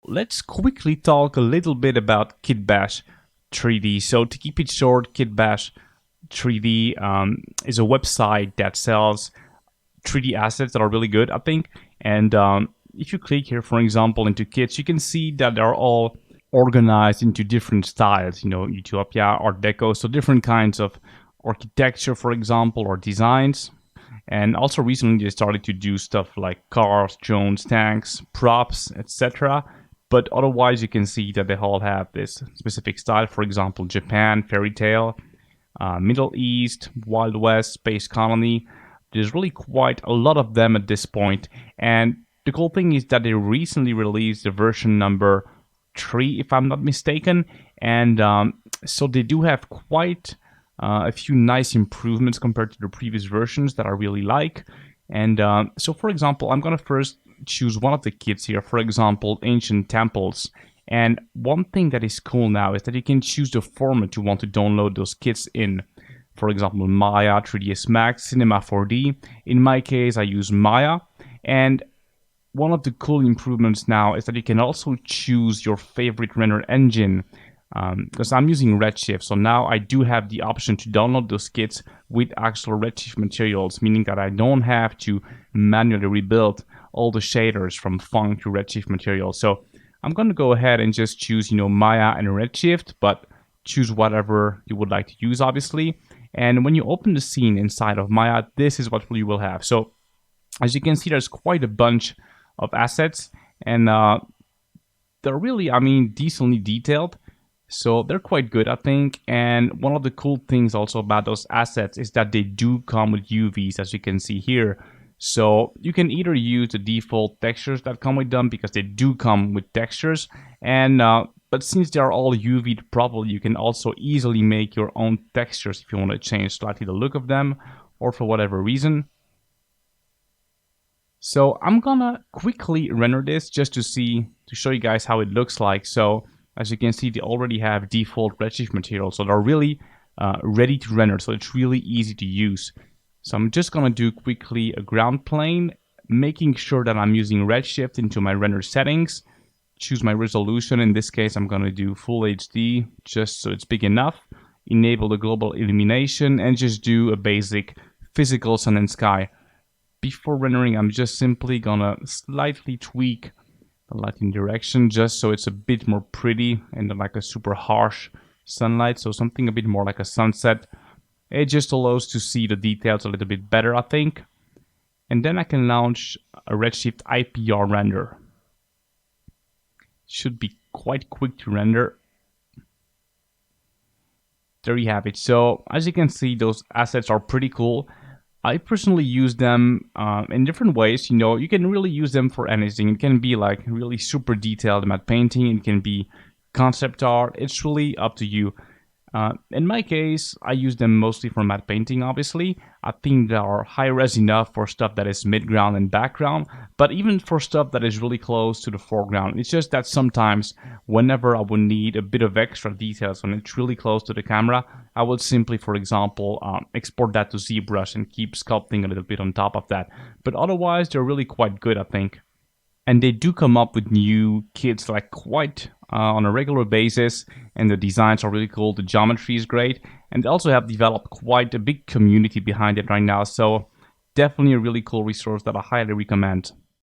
let's quickly talk a little bit about Kitbash 3D. So to keep it short, Kitbash 3D is a website that sells 3D assets that are really good, I think. And if you click here, for example, into kits, you can see that they're all organized into different styles, you know, Utopia, Art Deco, so different kinds of architecture, for example, or designs. And also recently they started to do stuff like cars, drones, tanks, props, etc. But otherwise you can see that they all have this specific style. For example, Japan, fairy tale, Middle East, Wild West, space colony. There's really quite a lot of them at this point. And the cool thing is that they recently released the version number 3, if I'm not mistaken. And so they do have quite a few nice improvements compared to the previous versions that I really like. And so for example, I'm gonna first choose one of the kits here, for example, Ancient Temples. And one thing that is cool now is that you can choose the format you want to download those kits in. For example, Maya, 3ds Max, Cinema 4D. In my case, I use Maya. And one of the cool improvements now is that you can also choose your favorite render engine. Because I'm using Redshift, so now I do have the option to download those kits with actual Redshift materials, meaning that I don't have to manually rebuild all the shaders from Funk to Redshift materials. So I'm going to go ahead and just choose, Maya and Redshift, but choose whatever you would like to use, obviously. And when you open the scene inside of Maya, this is what you will have. So as you can see, there's quite a bunch of assets, and they're really, decently detailed. So they're quite good, I think. And one of the cool things also about those assets is that they do come with UVs, as you can see here. So you can either use the default textures that come with them, because they do come with textures. And but since they are all UV'd properly, you can also easily make your own textures if you want to change slightly the look of them, or for whatever reason. So I'm gonna quickly render this just to show you guys how it looks like. So as you can see, they already have default Redshift material, so they're really ready to render, so it's really easy to use. So I'm just going to do quickly a ground plane, making sure that I'm using Redshift into my render settings. Choose my resolution. In this case, I'm going to do Full HD, just so it's big enough. Enable the global illumination, and just do a basic physical sun and sky. Before rendering, I'm just simply going to slightly tweak the lighting direction, just so it's a bit more pretty and not like a super harsh sunlight. So something a bit more like a sunset. It just allows to see the details a little bit better, I think. And then I can launch a Redshift IPR render. Should be quite quick to render. There you have it. So as you can see, those assets are pretty cool. I personally use them in different ways. You can really use them for anything. It can be like really super detailed matte painting. It can be concept art. It's really up to you. In my case, I use them mostly for matte painting, obviously. I think they are high-res enough for stuff that is mid-ground and background, but even for stuff that is really close to the foreground. It's just that sometimes, whenever I would need a bit of extra details when it's really close to the camera, I would simply, for example, export that to ZBrush and keep sculpting a little bit on top of that. But otherwise, they're really quite good, I think. And they do come up with new kits like quite on a regular basis, and the designs are really cool. The geometry is great, and they also have developed quite a big community behind it right now. So definitely a really cool resource that I highly recommend.